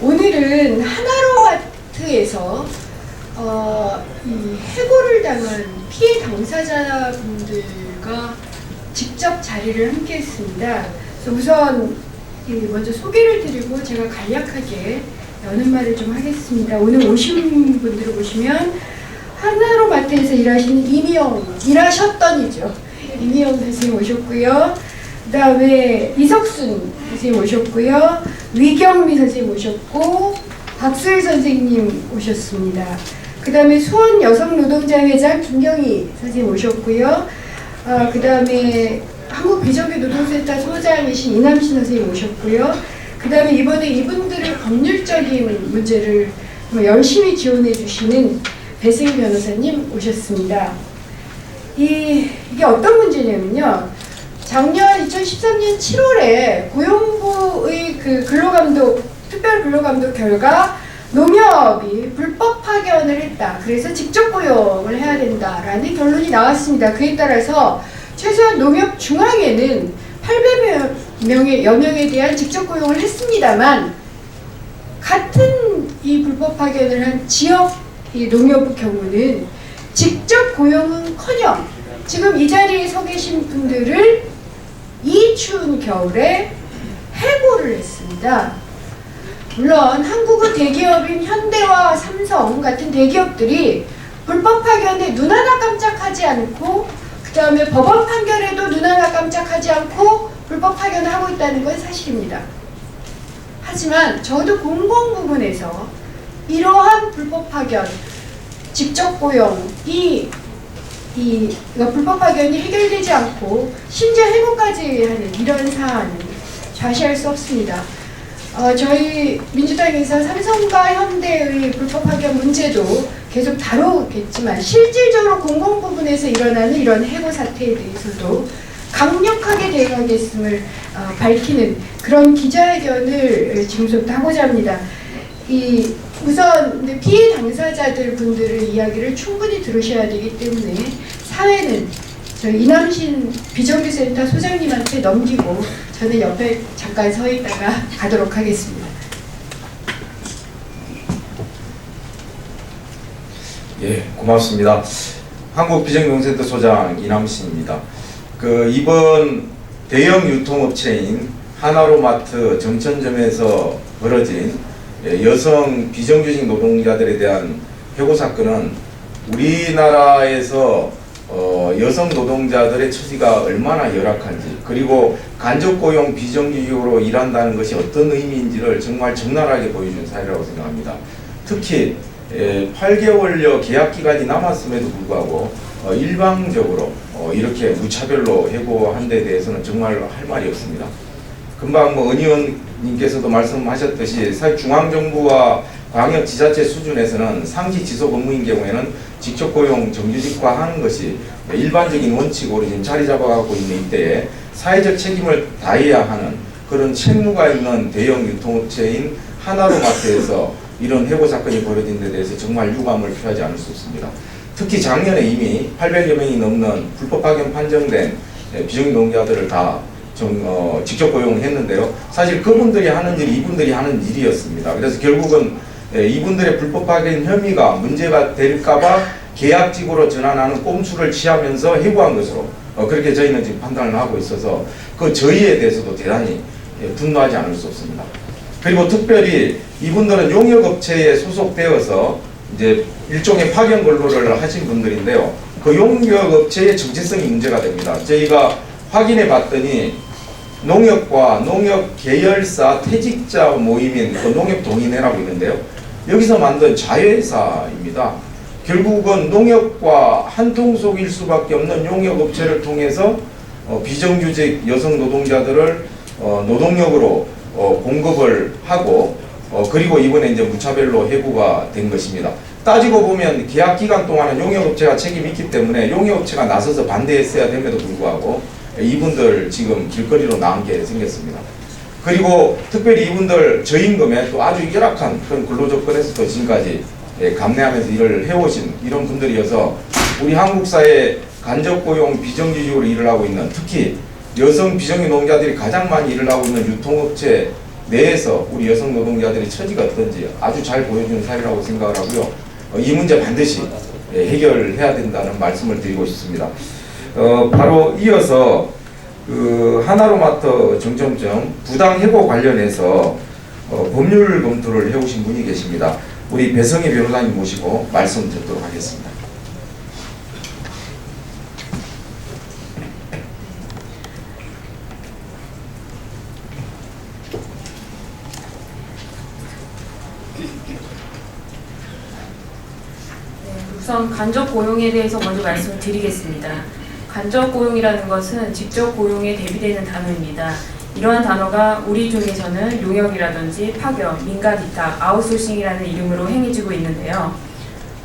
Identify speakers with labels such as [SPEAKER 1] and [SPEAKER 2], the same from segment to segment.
[SPEAKER 1] 오늘은 하나로마트에서 이 해고를 당한 피해 당사자분들과 직접 자리를 함께 했습니다. 그래서 우선 먼저 소개를 드리고 제가 간략하게 여는 말을 좀 하겠습니다. 오늘 오신 분들을 보시면 하나로마트에서 일하시는 일하셨던이죠. 이미영 선생님 오셨고요. 그 다음에 이석순 선생님 오셨고요. 위경미 선생님 오셨고, 박수일 선생님 오셨습니다. 그 다음에 수원여성노동자회장 김경희 선생님 오셨고요. 그 다음에 한국비정규노동센터 소장이신 이남신 선생님 오셨고요. 그 다음에 이번에 이분들의 법률적인 문제를 열심히 지원해 주시는 배승희 변호사님 오셨습니다. 이게 어떤 문제냐면요. 작년 2013년 7월에 고용부의 그 특별 근로감독 결과 농협이 불법 파견을 했다. 그래서 직접 고용을 해야 된다라는 결론이 나왔습니다. 그에 따라서 최소한 농협 중앙에는 800여 명에 대한 직접 고용을 했습니다만, 같은 이 불법 파견을 한 지역 농협의 경우는 직접 고용은커녕 지금 이 자리에 서 계신 분들을 이 추운 겨울에 해고를 했습니다. 물론 한국의 대기업인 현대와 삼성 같은 대기업들이 불법 파견에 눈 하나 깜짝하지 않고, 그 다음에 법원 판결에도 눈 하나 깜짝하지 않고 불법 파견을 하고 있다는 건 사실입니다. 하지만 적어도 공공 부문에서 이러한 불법 파견, 직접 고용, 불법 파견이 해결되지 않고 심지어 해고까지 하는 이런 사안은 좌시할 수 없습니다. 저희 민주당에서 삼성과 현대의 불법 파견 문제도 계속 다루겠지만, 실질적으로 공공 부분에서 일어나는 이런 해고 사태에 대해서도 강력하게 대응하겠음을 밝히는 그런 기자회견을 지금부터 하고자 합니다. 우선 피해 당사자들 분들의 이야기를 충분히 들으셔야 되기 때문에 사회는 저희 이남신 비정규센터 소장님한테 넘기고 저는 옆에 잠깐 서 있다가 가도록 하겠습니다.
[SPEAKER 2] 예, 고맙습니다. 한국비정규센터 소장 이남신입니다. 이번 대형 유통업체인 하나로마트 정천점에서 벌어진 여성 비정규직 노동자들에 대한 해고 사건은 우리나라에서 여성 노동자들의 처지가 얼마나 열악한지, 그리고 간접고용 비정규직으로 일한다는 것이 어떤 의미인지를 정말 적나라하게 보여준 사례라고 생각합니다. 특히 8개월여 계약기간이 남았음에도 불구하고 일방적으로 이렇게 무차별로 해고한 데 대해서는 정말 할 말이 없습니다. 금방 은 의원님께서도 말씀하셨듯이 사실 중앙정부와 광역지자체 수준에서는 상시 지속 업무인 경우에는 직접 고용 정규직화하는 것이 일반적인 원칙으로 지금 자리 잡아가고 있는 이때에 사회적 책임을 다해야 하는 그런 책무가 있는 대형 유통업체인 하나로마트에서 이런 해고 사건이 벌어진 데 대해서 정말 유감을 표하지 않을 수 없습니다. 특히 작년에 이미 800여 명이 넘는 불법 파견 판정된 비정규 노동자들을 다 직접 고용했는데요. 사실 그분들이 하는 일이 이분들이 하는 일이었습니다. 그래서 결국은 이분들의 불법 파견 혐의가 문제가 될까봐 계약직으로 전환하는 꼼수를 취하면서 해고한 것으로 그렇게 저희는 지금 판단을 하고 있어서 그 저희에 대해서도 대단히 분노하지 않을 수 없습니다. 그리고 특별히 이분들은 용역업체에 소속되어서 이제 일종의 파견 근로를 하신 분들인데요. 그 용역업체의 정체성이 문제가 됩니다. 저희가 확인해 봤더니 농협과 농협 계열사 퇴직자 모임인 그 농협동인회라고 있는데요. 여기서 만든 자회사입니다. 결국은 농협과 한통속일 수밖에 없는 용역업체를 통해서 비정규직 여성 노동자들을 노동력으로 공급을 하고 그리고 이번에 이제 무차별로 해고가 된 것입니다. 따지고 보면 계약 기간 동안은 용역업체가 책임이 있기 때문에 용역업체가 나서서 반대했어야 됨에도 불구하고 이분들 지금 길거리로 나온 게 생겼습니다. 그리고 특별히 이분들 저임금에 또 아주 열악한 그런 근로조건에서 또 지금까지 감내하면서 일을 해오신 이런 분들이어서 우리 한국 사회 간접고용 비정규직으로 일을 하고 있는, 특히 여성 비정규 노동자들이 가장 많이 일을 하고 있는 유통업체 내에서 우리 여성 노동자들의 처지가 어떤지 아주 잘 보여주는 사례라고 생각을 하고요. 이 문제 반드시 해결해야 된다는 말씀을 드리고 싶습니다. 바로 이어서 그 하나로마트 정점점 부당해고 관련해서 법률 검토를 해오신 분이 계십니다. 우리 배성희 변호사님 모시고 말씀 듣도록 하겠습니다.
[SPEAKER 3] 우선 간접 고용에 대해서 먼저 말씀을 드리겠습니다. 간접 고용이라는 것은 직접 고용에 대비되는 단어입니다. 이러한 단어가 우리 쪽에서는 용역이라든지 파견, 민간 위탁, 아웃소싱이라는 이름으로 행해지고 있는데요.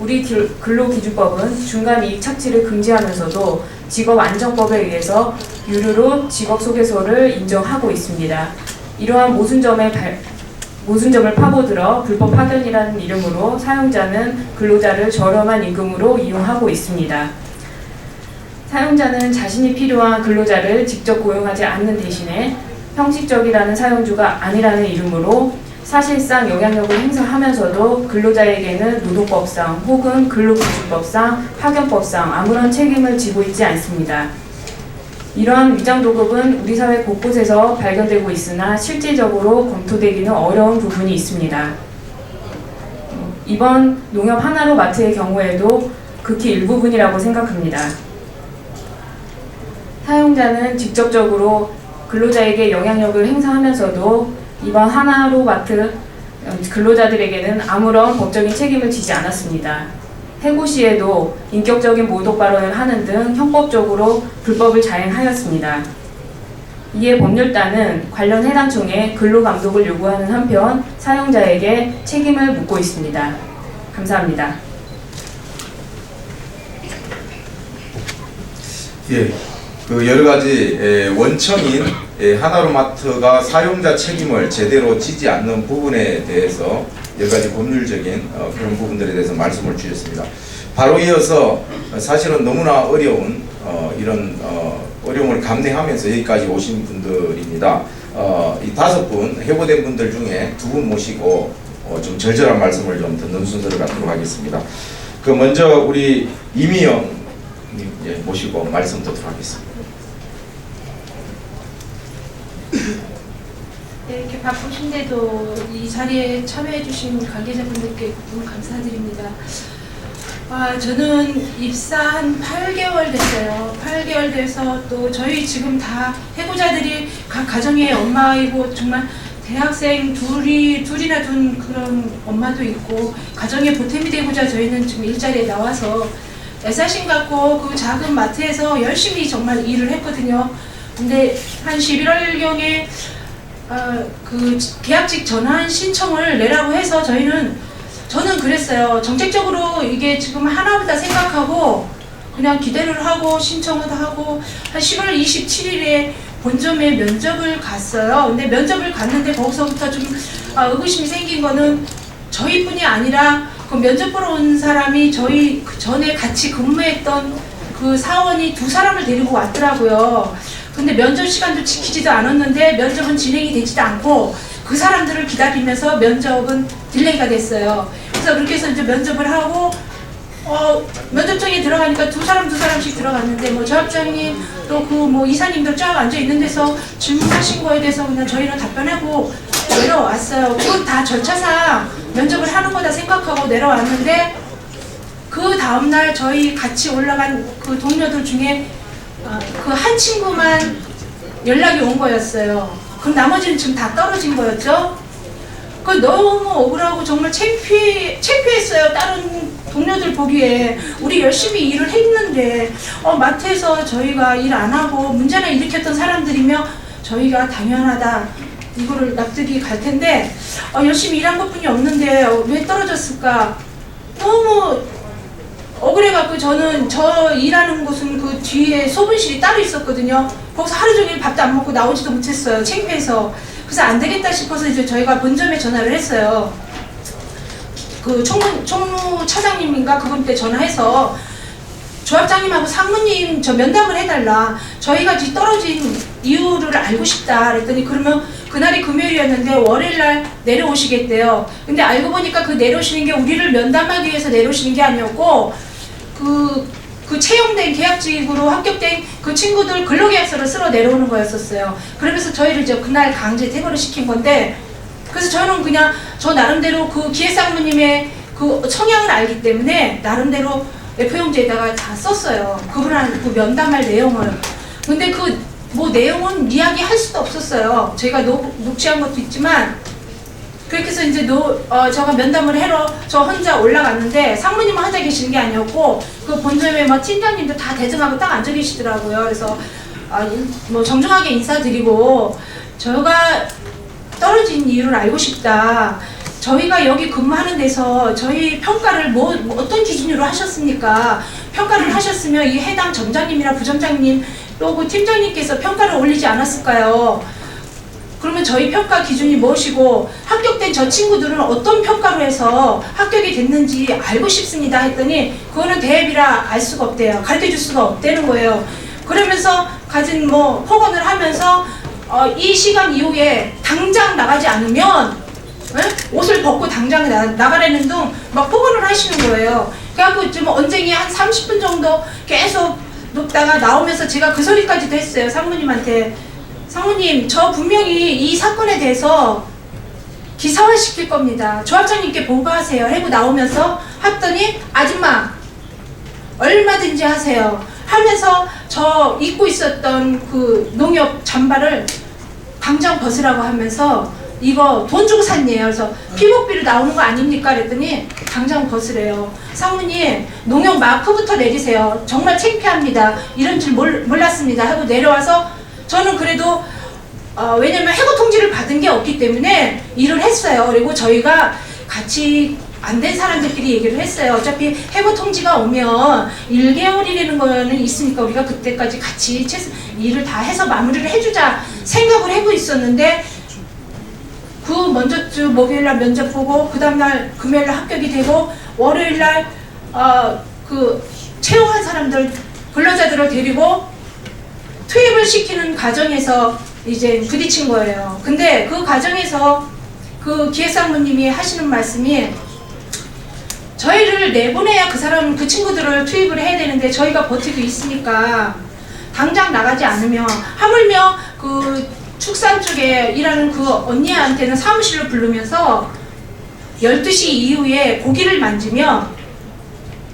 [SPEAKER 3] 우리 근로기준법은 중간 이익 착취를 금지하면서도 직업안정법에 의해서 유료로 직업소개소를 인정하고 있습니다. 이러한 모순점을 파고들어 불법 파견이라는 이름으로 사용자는 근로자를 저렴한 임금으로 이용하고 있습니다. 사용자는 자신이 필요한 근로자를 직접 고용하지 않는 대신에 형식적이라는 사용주가 아니라는 이름으로 사실상 영향력을 행사하면서도 근로자에게는 노동법상 혹은 근로기준법상, 파견법상 아무런 책임을 지고 있지 않습니다. 이러한 위장도급은 우리 사회 곳곳에서 발견되고 있으나 실질적으로 검토되기는 어려운 부분이 있습니다. 이번 농협 하나로마트의 경우에도 극히 일부분이라고 생각합니다. 사용자는 직접적으로 근로자에게 영향력을 행사하면서도 이번 하나로마트 근로자들에게는 아무런 법적인 책임을 지지 않았습니다. 해고 시에도 인격적인 모독 발언을 하는 등 형법적으로 불법을 자행하였습니다. 이에 법률단은 관련 해당 총에 근로감독을 요구하는 한편 사용자에게 책임을 묻고 있습니다. 감사합니다.
[SPEAKER 2] 예, 그 여러 가지 원청인 하나로마트가 사용자 책임을 제대로 지지 않는 부분에 대해서 여러 가지 법률적인 그런 부분들에 대해서 말씀을 주셨습니다. 바로 이어서 사실은 너무나 어려운 이런 어려움을 감내하면서 여기까지 오신 분들입니다. 이 5분 해고된 분들 중에 2분 모시고 좀 절절한 말씀을 좀 듣는 순서를 갖도록 하겠습니다. 그 먼저 우리 이미영 님 모시고 말씀 듣도록 하겠습니다.
[SPEAKER 4] 네, 이렇게 바쁘신데도 이 자리에 참여해주신 관계자분들께 너무 감사드립니다. 저는 입사한 8개월 됐어요. 8개월 돼서 또 저희 지금 다 해고자들이 각 가정의 엄마이고 정말 대학생 둘이나 둔 그런 엄마도 있고 가정의 보탬이 되고자 저희는 지금 일자리에 나와서 애사심 갖고 그 작은 마트에서 열심히 정말 일을 했거든요. 근데 한 11월경에 그 계약직 전환 신청을 내라고 해서 저는 그랬어요. 정책적으로 이게 지금 하나보다 생각하고 그냥 기대를 하고 신청을 하고 한 10월 27일에 본점에 면접을 갔어요. 근데 면접을 갔는데 거기서부터 좀 의구심이 생긴 거는 저희뿐이 아니라 그 면접 보러 온 사람이 저희 그 전에 같이 근무했던 그 사원이 2사람을 데리고 왔더라고요. 근데 면접 시간도 지키지도 않았는데 면접은 진행이 되지도 않고 그 사람들을 기다리면서 면접은 딜레이가 됐어요. 그래서 그렇게 해서 이제 면접을 하고 면접장에 들어가니까 2사람씩 들어갔는데 뭐 조합장님 또 그 뭐 이사님들 쫙 앉아 있는 데서 질문하신 거에 대해서 그냥 저희는 답변하고 내려왔어요. 그건 다 절차상 면접을 하는 거다 생각하고 내려왔는데 그 다음날 저희 같이 올라간 그 동료들 중에 그 한 친구만 연락이 온 거였어요. 그럼 나머지는 지금 다 떨어진 거였죠? 그 너무 억울하고 정말 창피했어요. 다른 동료들 보기에 우리 열심히 일을 했는데 마트에서 저희가 일 안 하고 문제를 일으켰던 사람들이며 저희가 당연하다 이거를 납득이 갈 텐데 열심히 일한 것뿐이 없는데 왜 떨어졌을까? 너무 억울해갖고 저는 저 일하는 곳은 그 뒤에 소분실이 따로 있었거든요. 거기서 하루 종일 밥도 안 먹고 나오지도 못했어요. 창피해서. 그래서 안 되겠다 싶어서 이제 저희가 본점에 전화를 했어요. 그 총무 차장님인가 그분께 전화해서 조합장님하고 상무님 저 면담을 해달라. 저희가 지금 떨어진 이유를 알고 싶다. 그랬더니 그러면 그 그날이 금요일이었는데 월요일날 내려오시겠대요. 근데 알고 보니까 그 내려오시는 게 우리를 면담하기 위해서 내려오시는 게 아니었고 그 채용된 계약직으로 합격된 그 친구들 근로계약서를 쓰러 내려오는 거였었어요. 그러면서 저희를 이제 그날 강제 퇴거를 시킨 건데, 그래서 저는 그냥 저 나름대로 그 기획상무님의 그 성향을 알기 때문에 나름대로 F4용지에다가 다 썼어요. 그분한 그 면담할 내용을. 근데 그 뭐 내용은 이야기할 수도 없었어요. 제가 녹취한 것도 있지만, 그렇게 해서 이제 제가 면담을 하러 저 혼자 올라갔는데 상무님은 앉아 계시는 게 아니었고 그 본점에 뭐 팀장님도 다 대등하고 딱 앉아 계시더라고요. 그래서 뭐 정중하게 인사드리고, 저희가 떨어진 이유를 알고 싶다. 저희가 여기 근무하는 데서 저희 평가를 어떤 기준으로 하셨습니까? 평가를 하셨으면 이 해당 점장님이나 부점장님 또 그 팀장님께서 평가를 올리지 않았을까요? 그러면 저희 평가 기준이 무엇이고 합격된 저 친구들은 어떤 평가로 해서 합격이 됐는지 알고 싶습니다 했더니 그거는 대입이라 알 수가 없대요. 가르쳐줄 수가 없다는 거예요. 그러면서 가진 뭐 폭언을 하면서 이 시간 이후에 당장 나가지 않으면 옷을 벗고 당장 나가라는 등 막 폭언을 하시는 거예요. 그래갖고 좀 언쟁이 한 30분 정도 계속 놓다가 나오면서 제가 그 소리까지도 했어요. 상무님한테. 상무님, 저 분명히 이 사건에 대해서 기사화 시킬 겁니다. 조합장님께 보고하세요. 하고 나오면서 했더니 아줌마 얼마든지 하세요 하면서 저 입고 있었던 그 농협 잠바를 당장 벗으라고 하면서 이거 돈 주고 샀네요. 그래서 피복비로 나오는 거 아닙니까? 그랬더니 당장 벗으래요. 상무님, 농협 마크부터 내리세요. 정말 창피합니다. 이런 줄 몰랐습니다. 하고 내려와서 저는 그래도 왜냐면 해고 통지를 받은 게 없기 때문에 일을 했어요. 그리고 저희가 같이 안 된 사람들끼리 얘기를 했어요. 어차피 해고 통지가 오면 1개월이라는 거는 있으니까 우리가 그때까지 같이 일을 다 해서 마무리를 해주자 생각을 하고 있었는데, 그 먼저 주 목요일날 면접 보고 그 다음날 금요일날 합격이 되고 월요일날 그 채용한 사람들 근로자들을 데리고 투입을 시키는 과정에서 이제 부딪힌 거예요. 근데 그 과정에서 그 기획상무님이 하시는 말씀이, 저희를 내보내야 그 친구들을 투입을 해야 되는데 저희가 버티고 있으니까 당장 나가지 않으면, 하물며 그 축산 쪽에 일하는 그 언니한테는 사무실로 부르면서 12시 이후에 고기를 만지면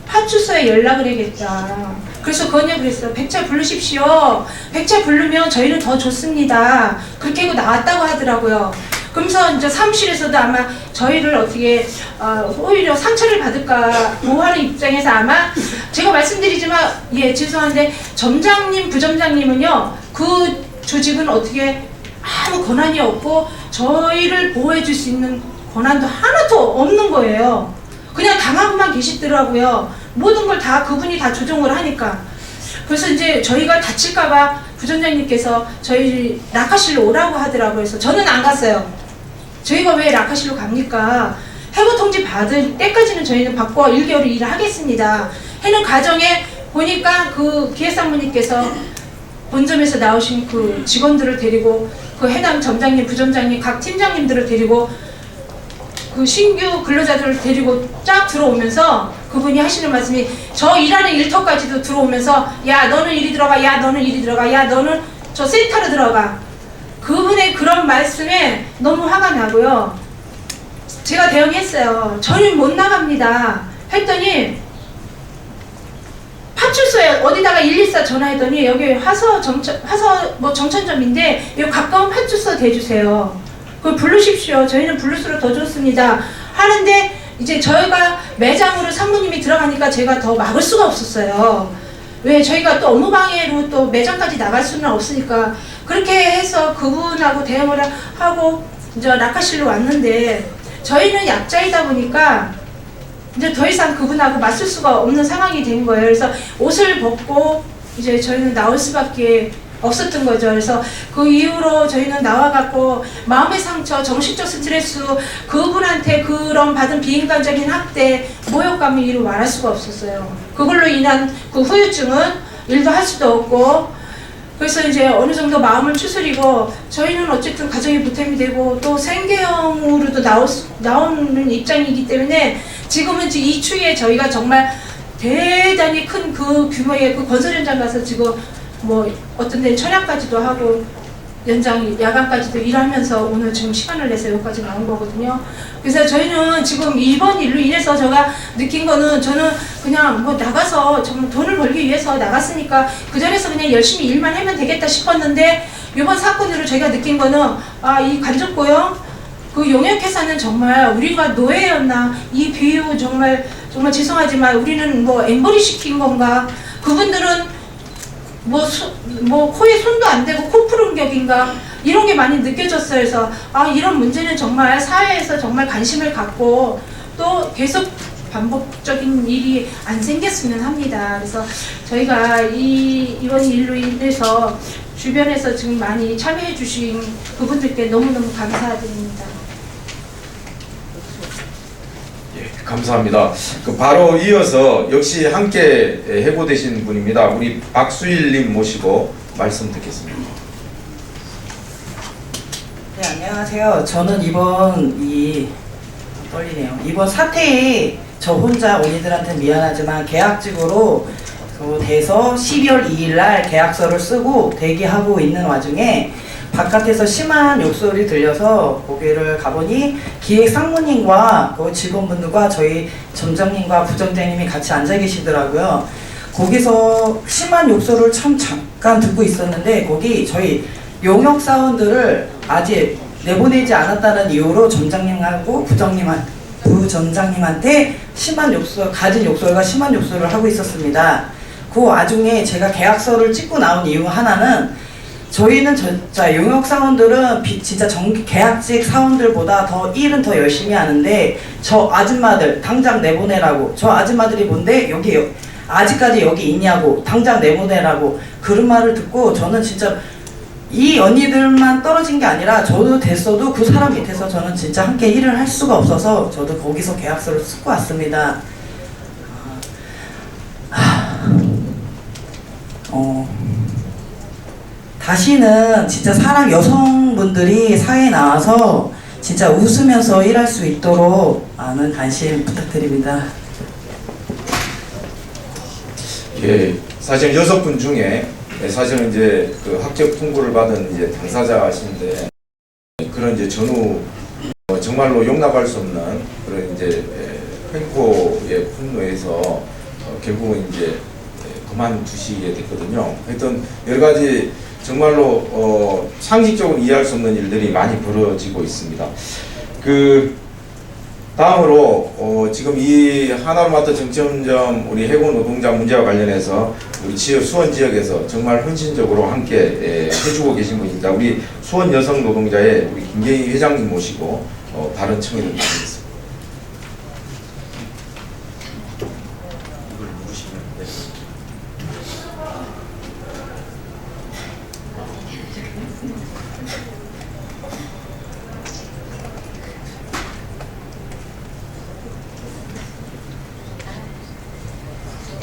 [SPEAKER 4] 파출소에 연락을 해야겠다. 그래서 그 언니가 그랬어요. 백차 부르십시오. 백차 부르면 저희는 더 좋습니다. 그렇게 하고 나왔다고 하더라고요. 그러면서 이제 사무실에서도 아마 저희를 어떻게 오히려 상처를 받을까 보호하는 입장에서 아마 제가 말씀드리지만, 예, 죄송한데 점장님, 부점장님은요 그 조직은 어떻게 아무 권한이 없고 저희를 보호해 줄 수 있는 권한도 하나도 없는 거예요. 그냥 당하고만 계시더라고요. 모든 걸 다 그분이 다 조정을 하니까. 그래서 이제 저희가 다칠까봐 부점장님께서 저희 낙하실로 오라고 하더라고요. 그래서 저는 안 갔어요. 저희가 왜 낙하실로 갑니까? 해고 통지 받을 때까지는 저희는 받고 1개월 일을 하겠습니다 하는 과정에 보니까 그 기획상무님께서 본점에서 나오신 그 직원들을 데리고 그 해당 점장님, 부점장님, 각 팀장님들을 데리고 그 신규 근로자들을 데리고 쫙 들어오면서 그분이 하시는 말씀이, 저 일하는 일터까지도 들어오면서 야 너는 이리 들어가, 야 너는 이리 들어가, 야 너는 저 센터로 들어가. 그분의 그런 말씀에 너무 화가 나고요. 제가 대응했어요. 저는 못 나갑니다 했더니, 파출소에 어디다가 114 전화했더니 여기 화서 뭐 정천점인데 여기 가까운 파출소 대주세요. 그걸 부르십시오. 저희는 부를수록 더 좋습니다 하는데, 이제 저희가 매장으로 상무님이 들어가니까 제가 더 막을 수가 없었어요. 왜 저희가 또 업무방해로 또 매장까지 나갈 수는 없으니까. 그렇게 해서 그분하고 대응을 하고 이제 낙하실로 왔는데, 저희는 약자이다 보니까 이제 더 이상 그분하고 맞설 수가 없는 상황이 된 거예요. 그래서 옷을 벗고 이제 저희는 나올 수밖에 없었던 거죠. 그래서 그 이후로 저희는 나와갖고 마음의 상처, 정신적 스트레스, 그분한테 그런 받은 비인간적인 학대, 모욕감을 이루 말할 수가 없었어요. 그걸로 인한 그 후유증은 일도 할 수도 없고, 그래서 이제 어느 정도 마음을 추스리고 저희는 어쨌든 가정의 보탬이 되고 또 생계형으로도 나오는 입장이기 때문에 지금은 이 추위에 저희가 정말 대단히 큰 그 규모의 그 건설 현장 가서 지금 뭐 어떤 데는 철야까지도 하고 연장 야간까지도 일하면서 오늘 지금 시간을 내서 여기까지 나온 거거든요. 그래서 저희는 지금 이번 일로 인해서 제가 느낀 거는 저는 그냥 뭐 나가서 정말 돈을 벌기 위해서 나갔으니까 그 자리에서 그냥 열심히 일만 하면 되겠다 싶었는데 이번 사건으로 제가 느낀 거는 이 간접고용 그 용역회사는 정말 우리가 노예였나 이 비유 정말 죄송하지만 우리는 뭐 엠버리 시킨 건가 그분들은 뭐 코에 손도 안 대고 코 푸른 격인가 이런 게 많이 느껴졌어요. 그래서 이런 문제는 정말 사회에서 정말 관심을 갖고 또 계속 반복적인 일이 안 생겼으면 합니다. 그래서 저희가 이번 일로 인해서 주변에서 지금 많이 참여해 주신 그분들께 너무너무 감사드립니다.
[SPEAKER 2] 감사합니다. 바로 이어서 역시 함께 해고되신 분입니다. 우리 박수일님 모시고 말씀 듣겠습니다.
[SPEAKER 5] 네, 안녕하세요. 저는 이번 사태에 저 혼자 언니들한테 미안하지만 계약직으로 돼서 12월 2일 날 계약서를 쓰고 대기하고 있는 와중에 바깥에서 심한 욕설이 들려서 거기를 가보니 기획상무님과 그 직원분들과 저희 점장님과 부점장님이 같이 앉아 계시더라고요. 거기서 심한 욕설을 참 잠깐 듣고 있었는데 거기 저희 용역사원들을 아직 내보내지 않았다는 이유로 점장님하고 부점장님한테 가진 욕설과 심한 욕설을 하고 있었습니다. 그 와중에 제가 계약서를 찍고 나온 이유 하나는 저희는 용역사원들은 진짜 계약직 사원들보다 일은 더 열심히 하는데 저 아줌마들 당장 내보내라고 저 아줌마들이 뭔데 아직까지 여기 있냐고 당장 내보내라고 그런 말을 듣고 저는 진짜 이 언니들만 떨어진 게 아니라 저도 됐어도 그 사람 밑에서 저는 진짜 함께 일을 할 수가 없어서 저도 거기서 계약서를 쓰고 왔습니다. 다시는 진짜 여성분들이 사회에 나와서 진짜 웃으면서 일할 수 있도록 많은 관심 부탁드립니다.
[SPEAKER 2] 예, 사실 6분 중에 사실은 이제 그 학적 통보를 받은 이제 당사자신데 그런 이제 전후 정말로 용납할 수 없는 그런 이제 횡포의 분노에서 결국은 이제 그만두시게 됐거든요. 하여튼 여러 가지 정말로 상식적으로 이해할 수 없는 일들이 많이 벌어지고 있습니다. 다음으로 지금 이 하나로마트 정점점 우리 해고 노동자 문제와 관련해서 우리 수원 지역에서 정말 헌신적으로 함께 해주고 계신 분입니다. 우리 수원 여성 노동자의 우리 김계희 회장님 모시고 발언 청해드리도록 하겠습니다.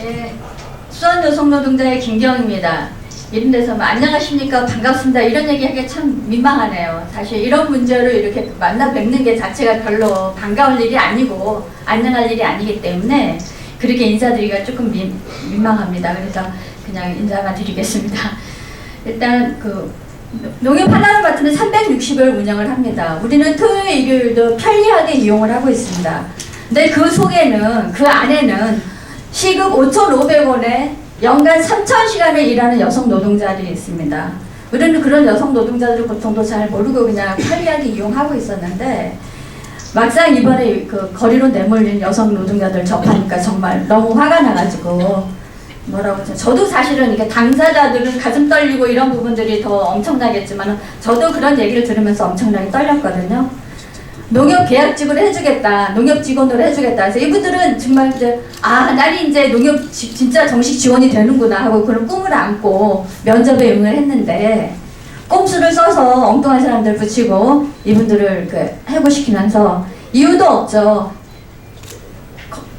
[SPEAKER 6] 네, 수원 여성노동자의 김경입니다. 이런 데서 안녕하십니까 반갑습니다 이런 얘기하기 참 민망하네요. 사실 이런 문제로 이렇게 만나 뵙는 게 자체가 별로 반가울 일이 아니고 안녕할 일이 아니기 때문에 그렇게 인사드리기가 조금 민망합니다. 그래서 그냥 인사만 드리겠습니다. 일단 농협 하나로마트는 360일 운영을 합니다. 우리는 토요일 일요일도 편리하게 이용을 하고 있습니다. 근데 그 안에는 시급 5,500원에 연간 3,000시간을 일하는 여성 노동자들이 있습니다. 우리는 그런 여성 노동자들의 고통도 잘 모르고 그냥 편리하게 이용하고 있었는데 막상 이번에 거리로 내몰린 여성 노동자들 접하니까 정말 너무 화가 나가지고 저도 사실은 이게 당사자들은 가슴 떨리고 이런 부분들이 더 엄청나겠지만 저도 그런 얘기를 들으면서 엄청나게 떨렸거든요. 농협 계약직으로 해주겠다, 농협 직원으로 해주겠다. 그래서 이분들은 정말 나는 이제 농협 진짜 정식 지원이 되는구나 하고 그런 꿈을 안고 면접에 응을 했는데 꼼수를 써서 엉뚱한 사람들 붙이고 이분들을 해고시키면서 이유도 없죠.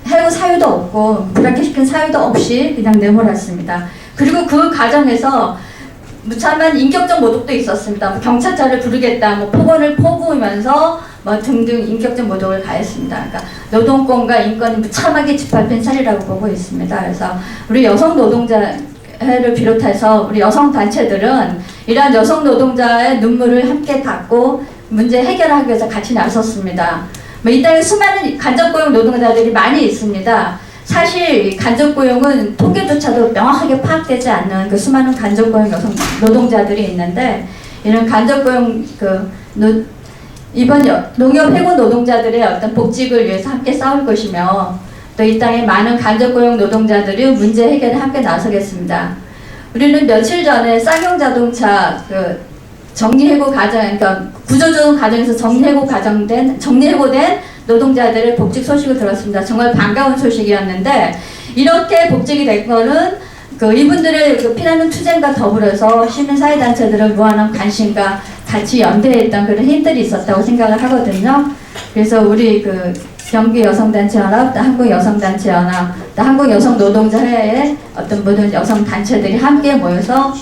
[SPEAKER 6] 해고 사유도 없고 불합격시킨 사유도 없이 그냥 내몰았습니다. 그리고 그 과정에서 무참한 인격적 모독도 있었습니다. 뭐 경찰차를 부르겠다, 뭐 폭언을 퍼부으면서 뭐 등등 인격적 모독을 가했습니다. 그러니까 노동권과 인권이 무참하게 짓밟힌 사례라고 보고 있습니다. 그래서 우리 여성 노동자를 비롯해서 우리 여성 단체들은 이러한 여성 노동자의 눈물을 함께 닦고 문제 해결하기 위해서 같이 나섰습니다. 뭐 이 땅에 수많은 간접고용 노동자들이 많이 있습니다. 사실 간접고용은 통계조차도 명확하게 파악되지 않는 그 수많은 간접고용 여성 노동자들이 있는데 이런 간접고용 이번 농협 해고 노동자들의 어떤 복직을 위해서 함께 싸울 것이며 또 이 땅에 많은 간접고용 노동자들이 문제 해결에 함께 나서겠습니다. 우리는 며칠 전에 쌍용자동차 정리해고 과정, 그러니까 구조조정 과정에서 정리해고된 노동자들의 복직 소식을 들었습니다. 정말 반가운 소식이었는데 이렇게 복직이 된 거는 이분들의 피나는 투쟁과 더불어서 시민사회단체들은 무한한 관심과 같이 연대했던 그런 힘들이 있었다고 생각을 하거든요. 그래서 우리 경기여성단체연합, 또 한국여성단체연합, 또 한국여성노동자회의 어떤 모든 여성단체들이 함께 모여서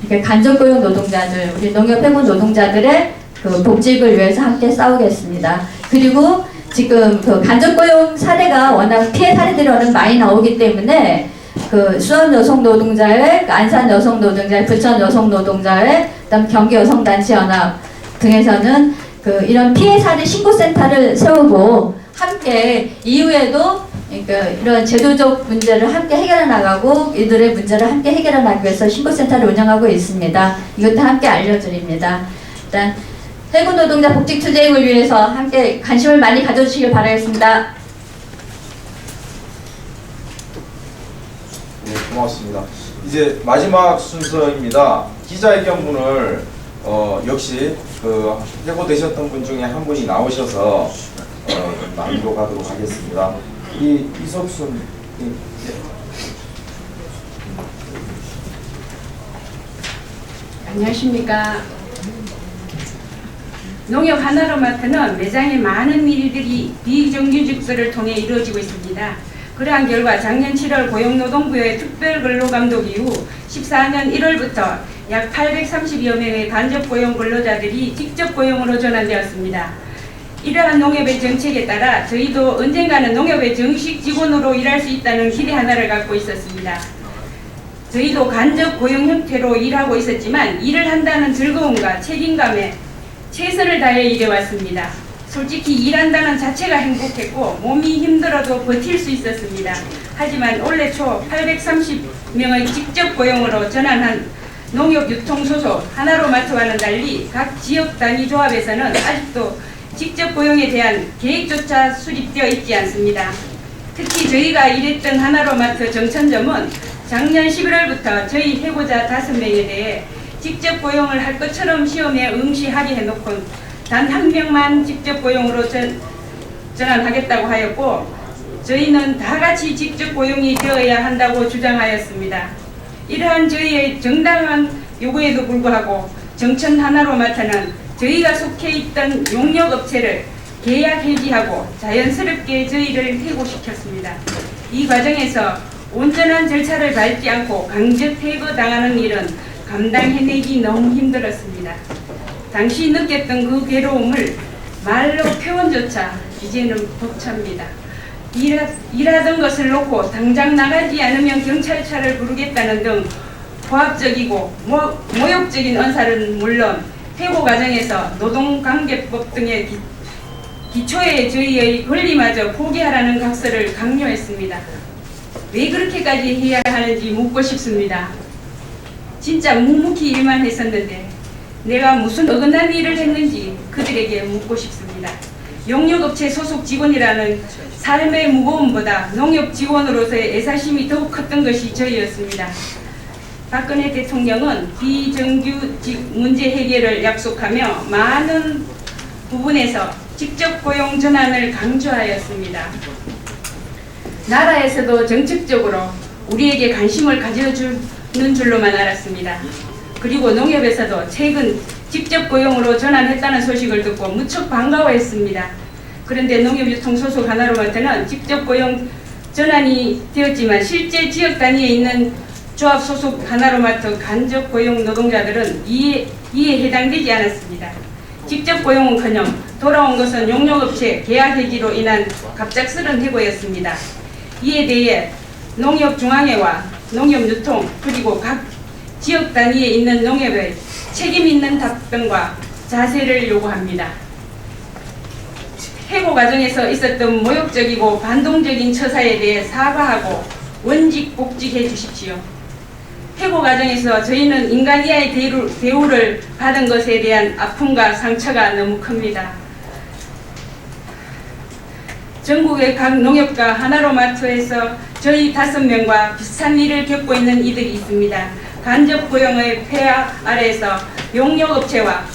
[SPEAKER 6] 이렇게 간접고용 노동자들, 우리 농협 해고 노동자들의 복직을 위해서 함께 싸우겠습니다. 그리고 지금 간접고용 사례가 워낙 피해 사례들이 워낙 많이 나오기 때문에 수원 여성 노동자회, 안산 여성 노동자회, 부천 여성 노동자회, 그다음 경기 여성단체연합 등에서는 이런 피해 사례 신고센터를 세우고 함께 이후에도 이런 제도적 문제를 함께 해결해 나가고 이들의 문제를 함께 해결해 나가기 위해서 신고센터를 운영하고 있습니다. 이것도 함께 알려드립니다. 일단 해고 노동자 복직 투쟁을 위해서 함께 관심을 많이 가져주시길 바라겠습니다.
[SPEAKER 2] 네, 고맙습니다. 이제 마지막 순서입니다. 기자회견문을 역시 해고되셨던 분 중에 한 분이 나오셔서 낭독하도록 하겠습니다. 이석순
[SPEAKER 7] 안녕하십니까. 농협 하나로마트는 매장의 많은 일들이 비정규직서를 통해 이루어지고 있습니다. 그러한 결과 작년 7월 고용노동부의 특별근로감독 이후 14년 1월부터 약 830여 명의 간접고용 근로자들이 직접고용으로 전환되었습니다. 이러한 농협의 정책에 따라 저희도 언젠가는 농협의 정식 직원으로 일할 수 있다는 기대 하나를 갖고 있었습니다. 저희도 간접 고용 형태로 일하고 있었지만 일을 한다는 즐거움과 책임감에 최선을 다해 일해왔습니다. 솔직히 일한다는 자체가 행복했고 몸이 힘들어도 버틸 수 있었습니다. 하지만 올해 초 830명의 직접 고용으로 전환한 농협 유통소속 하나로마트와는 달리 각 지역 단위 조합에서는 아직도 직접 고용에 대한 계획조차 수립되어 있지 않습니다. 특히 저희가 일했던 하나로마트 정천점은 작년 11월부터 저희 해고자 5명에 대해 직접 고용을 할 것처럼 시험에 응시 합의해놓고 단 한 명만 직접 고용으로 전환하겠다고 하였고 저희는 다 같이 직접 고용이 되어야 한다고 주장하였습니다. 이러한 저희의 정당한 요구에도 불구하고 정천 하나로마트는 저희가 속해 있던 용역업체를 계약 해지하고 자연스럽게 저희를 해고시켰습니다. 이 과정에서 온전한 절차를 밟지 않고 강제 퇴거당하는 일은 감당해내기 너무 힘들었습니다. 당시 느꼈던 그 괴로움을 말로 표현조차 이제는 벅찹니다. 일하던 것을 놓고 당장 나가지 않으면 경찰차를 부르겠다는 등 고압적이고 모욕적인 언사는 물론 해고 과정에서 노동관계법 등의 기초에 저희의 권리마저 포기하라는 각서를 강요했습니다. 왜 그렇게까지 해야 하는지 묻고 싶습니다. 진짜 묵묵히 일만 했었는데 내가 무슨 어긋난 일을 했는지 그들에게 묻고 싶습니다. 용역업체 소속 직원이라는 삶의 무거움보다 농협 직원으로서의 애사심이 더욱 컸던 것이 저희였습니다. 박근혜 대통령은 비정규직 문제 해결을 약속하며 많은 부분에서 직접 고용 전환을 강조하였습니다. 나라에서도 정책적으로 우리에게 관심을 가져주는 줄로만 알았습니다. 그리고 농협에서도 최근 직접 고용으로 전환했다는 소식을 듣고 무척 반가워했습니다. 그런데 농협유통소속 하나로마트는 직접 고용 전환이 되었지만 실제 지역 단위에 있는 조합 소속 하나로마트 간접 고용 노동자들은 이에 해당되지 않았습니다. 직접 고용은커녕 돌아온 것은 용역업체 계약 해지로 인한 갑작스런 해고였습니다. 이에 대해 농협중앙회와 농협유통 그리고 각 지역 단위에 있는 농협의 책임 있는 답변과 자세를 요구합니다. 해고 과정에서 있었던 모욕적이고 반동적인 처사에 대해 사과하고 원직 복직해 주십시오. 해고 과정에서 저희는 인간 이하의 대우를 받은 것에 대한 아픔과 상처가 너무 큽니다. 전국의 각 농협과 하나로마트에서 저희 5명과 비슷한 일을 겪고 있는 이들이 있습니다. 간접 고용의 폐하 아래에서 용역업체와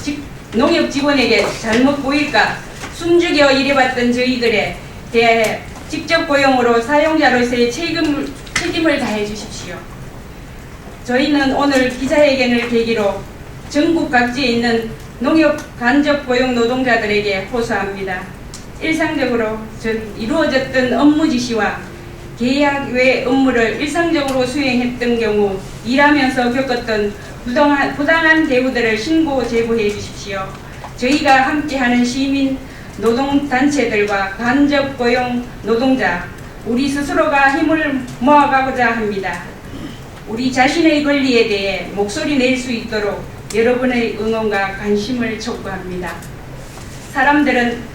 [SPEAKER 7] 농협 직원에게 잘못 보일까 숨죽여 일해봤던 저희들에 대해 직접 고용으로 사용자로서의 책임을 다해 주십시오. 저희는 오늘 기자회견을 계기로 전국 각지에 있는 농협 간접 고용 노동자들에게 호소합니다. 일상적으로 이루어졌던 업무 지시와 계약 외 업무를 일상적으로 수행했던 경우 일하면서 겪었던 부당한 대우들을 신고 제보해 주십시오. 저희가 함께하는 시민 노동단체들과 간접 고용 노동자 우리 스스로가 힘을 모아가고자 합니다. 우리 자신의 권리에 대해 목소리 낼 수 있도록 여러분의 응원과 관심을 촉구합니다. 사람들은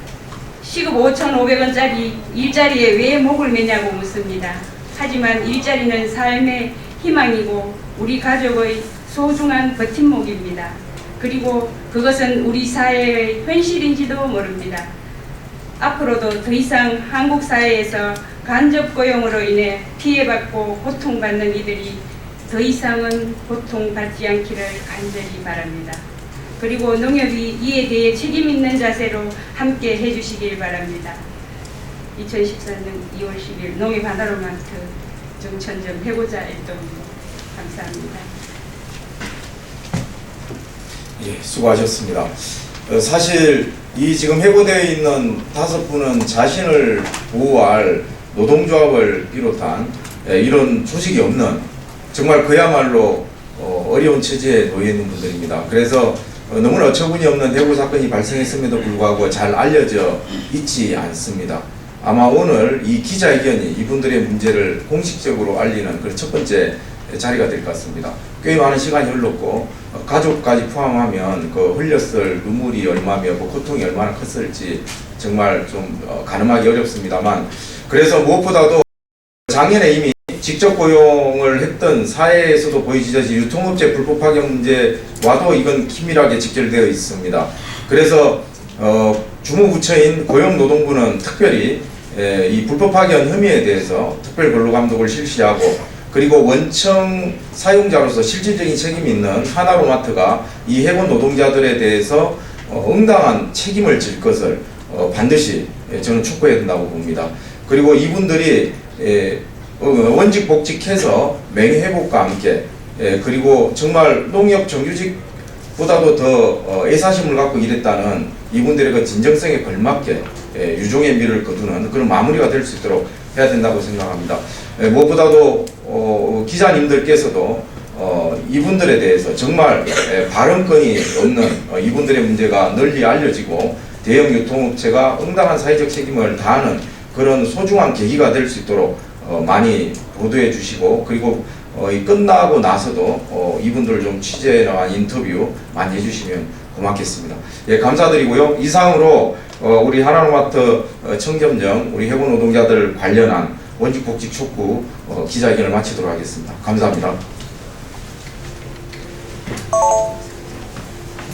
[SPEAKER 7] 시급 5,500원짜리 일자리에 왜 목을 매냐고 묻습니다. 하지만 일자리는 삶의 희망이고 우리 가족의 소중한 버팀목입니다. 그리고 그것은 우리 사회의 현실인지도 모릅니다. 앞으로도 더 이상 한국 사회에서 간접 고용으로 인해 피해받고 고통받는 이들이 더 이상은 고통받지 않기를 간절히 바랍니다. 그리고 농협이 이에 대해 책임 있는 자세로 함께 해주시길 바랍니다. 2014년 2월 10일 농협 하나로마트 정천점 해고자 일동입니다. 감사합니다.
[SPEAKER 2] 예, 수고하셨습니다. 사실 이 지금 해고되어 있는 5분은 자신을 보호할 노동조합을 비롯한 이런 조직이 없는 정말 그야말로 어려운 처지에 놓여 있는 분들입니다. 그래서 너무나 어처구니 없는 해고 사건이 발생했음에도 불구하고 잘 알려져 있지 않습니다. 아마 오늘 이 기자회견이 이분들의 문제를 공식적으로 알리는 그 첫 번째 자리가 될 것 같습니다. 꽤 많은 시간이 흘렀고 가족까지 포함하면 그 흘렸을 눈물이 얼마며 그 고통이 얼마나 컸을지 정말 좀 가늠하기 어렵습니다만, 그래서 무엇보다도 작년에 이미 직접 고용을 했던 사회에서도 보이지듯이 유통업체 불법 파견 문제와도 이건 긴밀하게 직결되어 있습니다. 그래서 주무부처인 고용노동부는 특별히 이 불법 파견 혐의에 대해서 특별 근로감독을 실시하고, 그리고 원청 사용자로서 실질적인 책임이 있는 하나로마트가 이 해고 노동자들에 대해서 응당한 책임을 질 것을 반드시 저는 촉구해야 된다고 봅니다. 그리고 이분들이 원직 복직해서 명예회복과 함께 그리고 정말 농협 정규직보다도 더 애사심을 갖고 일했다는 이분들의 그 진정성에 걸맞게 유종의 미를 거두는 그런 마무리가 될 수 있도록 해야 된다고 생각합니다. 무엇보다도 기자님들께서도 이분들에 대해서 정말 발언권이 없는 이분들의 문제가 널리 알려지고 대형 유통업체가 응당한 사회적 책임을 다하는 그런 소중한 계기가 될 수 있도록 많이 보도해 주시고, 그리고 끝나고 나서도 이분들 좀 취재나 인터뷰 많이 해주시면 고맙겠습니다. 예, 감사드리고요. 이상으로 우리 하나로마트 청점점 우리 해고 노동자들 관련한 원직복직 촉구 기자회견을 마치도록 하겠습니다. 감사합니다.